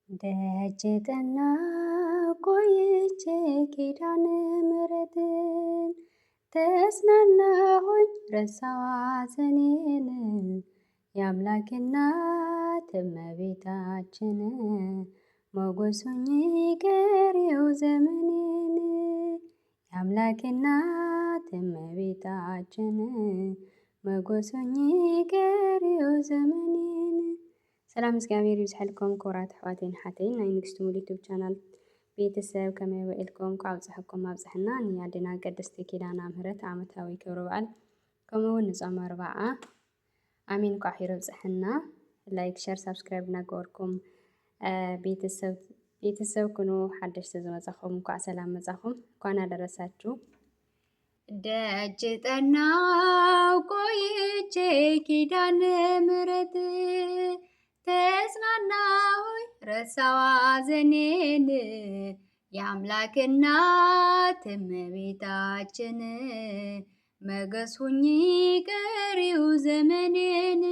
ደጅ ጠናሁ ቆይቼ ኪዳነ ምሕረትን ተጽናናሁኝ ረሳሁ ሐዘኔን የአምላክ እናት እመቤታችን ሞገስ ሁኚ ቀሪው ዘመኔን የአምላክ እናት እመቤታችን ሞገስ ሁኚ ቀሪው ዘመኔን። ሰላም እግዚአብሔር ይብዛሕልኩም ክቡራት ኣሕዋተይን ሓተይን ናይ ንግስቲ ሙሉ ዩቱብ ቻናል ቤተሰብ ከመይ ውዒልኩም ካብፅሕኩም ኣብፅሕና ንኣዴና ቅድስቲ ኪዳነ ምሕረት ዓመታዊ ክብረ በዓል ከምኡውን ንፆመ ኣርብዓ ኣሜን ኳ ሒሩ ኣብፅሕና ላይክ ሸር ሳብስክራይብ እናገበርኩም ቤተሰብ ኩኑ ሓደሽቲ ዝመፃኹም እንኳ ሰላም መፃኹም እንኳን ኣደረሳችሁ። ደጅ ጠናሁ ቆይቼ ኪዳነ ምሕረት ተጽናናሁኝ ረሳሁ ሐዘኔን የአምላክ እናት እመቤታችን ሞገስ ሁኚ ቀሪው ዘመኔን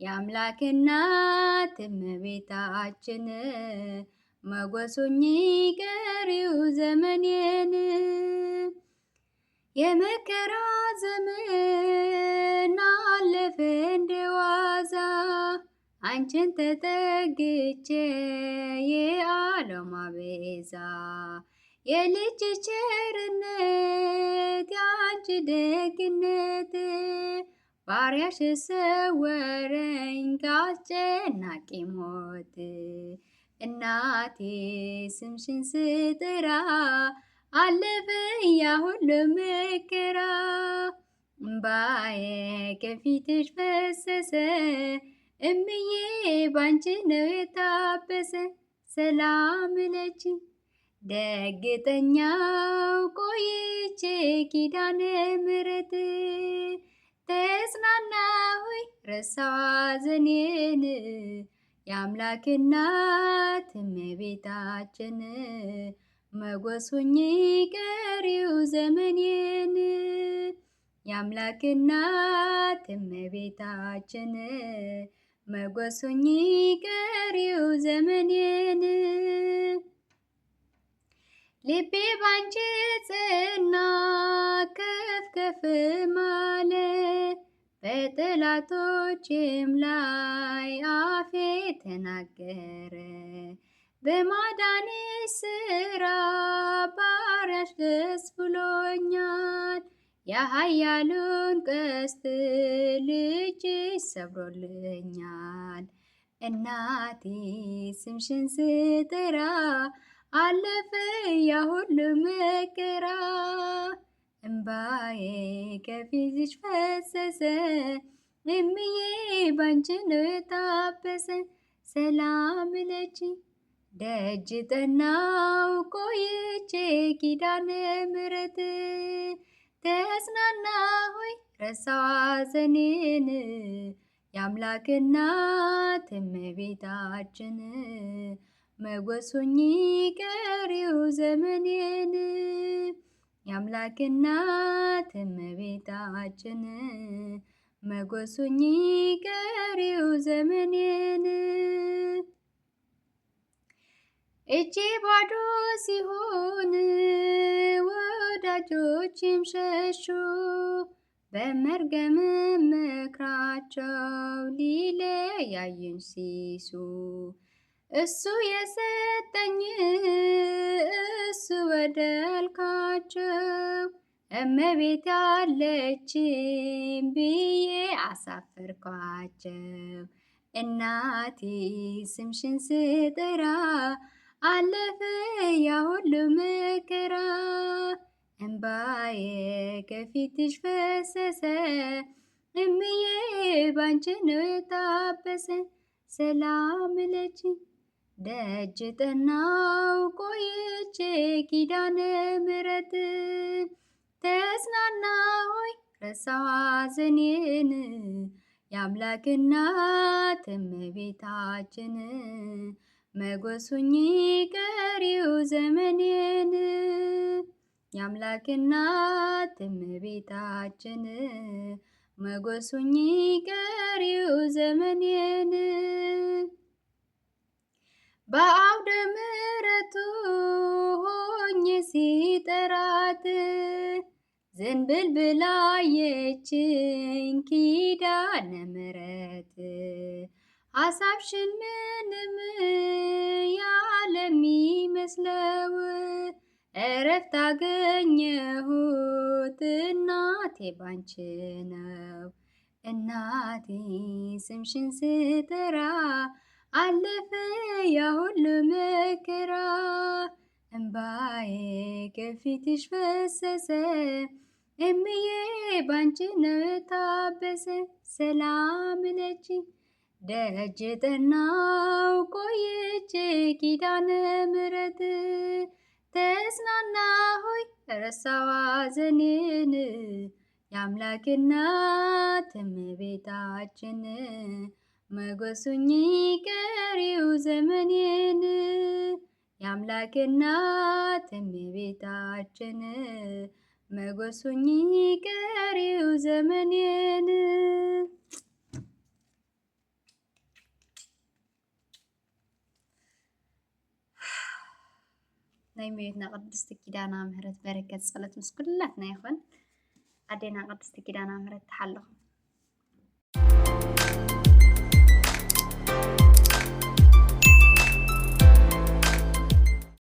የአምላክ እናት እመቤታችን ሞገስ ሁኚ ቀሪው ዘመኔን። የመከራ ዘመን አለፈ እንደዋዛ አንቺን ተጠግቼ የዓለማ ቤዛ የልጅ ቸርነት የአንቺ ደግነት ባሪያሽ ሰወረኝ ከአስጨናቂ ሞት እናቴ ስምሽን ስጠራ አለፈ ያ ሁሉ መከራ እምባዬ ከፊትሽ ፈሰሰ እምዬ ባንቺ ነው የታበሰ ሰላም ለኪ ደግ ጠናሁ ቆይቼ ኪዳነ ምሕረት ተጽናናሁኝ ረሳሁ ሐዘኔን የአምላክ እናት እመቤታችን ሞገስ ሁኚ ቀሪው ዘመኔን የአምላክ እናት እመቤታችን ሞገስ ሁኚ ቀሪው ዘመኔን። ልቤ ባንቺ ጸና ከፍ ከፍም አለ በጠላቶቼም ላይ አፌ ተናገረ በማዳንሽ ስራ ባሪያሽ ደስ ብሎኛል የኃያሉን ቀስት ልጅሽ ሰብሮልኛል እናቴ ስምሽን ስጠራ አለፈ ያ ሁሉ መከራ እምባዬ ከፊትሽ ፈሰሰ እምዬ ባንቺ ነው የታበሰ ሰላም ለኪ ደጅ ጠናሁ ቆይቼ ኪዳነ ምሕረት ተጽናናሁኝ ረሳሁ ሐዘኔን የአምላክ እናት እመቤታችን ሞገስ ሁኚ ቀሪው ዘመኔን የአምላክ እናት እመቤታችን ሞገስ ሁኚ ቀሪው ዘመኔን። እጄ ባዶ ሲሆን ወዳጆቼም ሸሹ በመርገም ምክራቸው ሊለያዩኝ ሲሱ እሱ የሰጠኝ እሱ በደልካቸው እመቤት አለችኝ ብዬ አሳፈርኳቸው እናቴ ስምሽን ስጠራ አለፈ ያ ሁሉ መከራ እምባዬ ከፊትሽ ፈሰሰ እምዬ ባንቺ ነው የታበሰ ሰላም ለኪ ደጅ ጠናሁ ቆይቼ ኪዳነ ምሕረት ተጽናናሁኝ ረሳሁ ሐዘኔን የአምላክ እናት እመቤታችን ሞገስ ሁኚ ቀሪው ዘመኔን የአምላክ እናት እመቤታችን ሞገስ ሁኚ ቀሪው ዘመኔን በአውደ ምሕረቱ ሆኜ ሲጠራት ዝንብል ብላየችኝ ኪዳነ ምሕረት ሐሳብሽን ምንም ያለሚመስለው እረፍት አገኘሁት እናቴ ባንቺ ነው። እናቴ ስምሽን ስጠራ አለፈ ያ ሁሉ መከራ እምባዬ ከፊትሽ ፈሰሰ እምዬ ባንቺ ነው ታበሰ ሰላም ለችኝ ደጅ ጠናው ቆይቼ ኪዳነ ምሕረት ተጽናናሁኝ ረሳሁ ሐዘኔን የአምላክ እናት እመቤታችን መጎሱኝ ቀሪው ዘመኔን የአምላክ እናት እመቤታችን መጎሱኝ ቀሪው ዘመኔን። ናይ እመቤትና ቅድስቲ ኪዳነ ምሕረት በረከት ጸሎት ምስ ኩላትና ይኹን። ኣዴና ቅድስቲ ኪዳነ ምሕረት ተሓልኹ።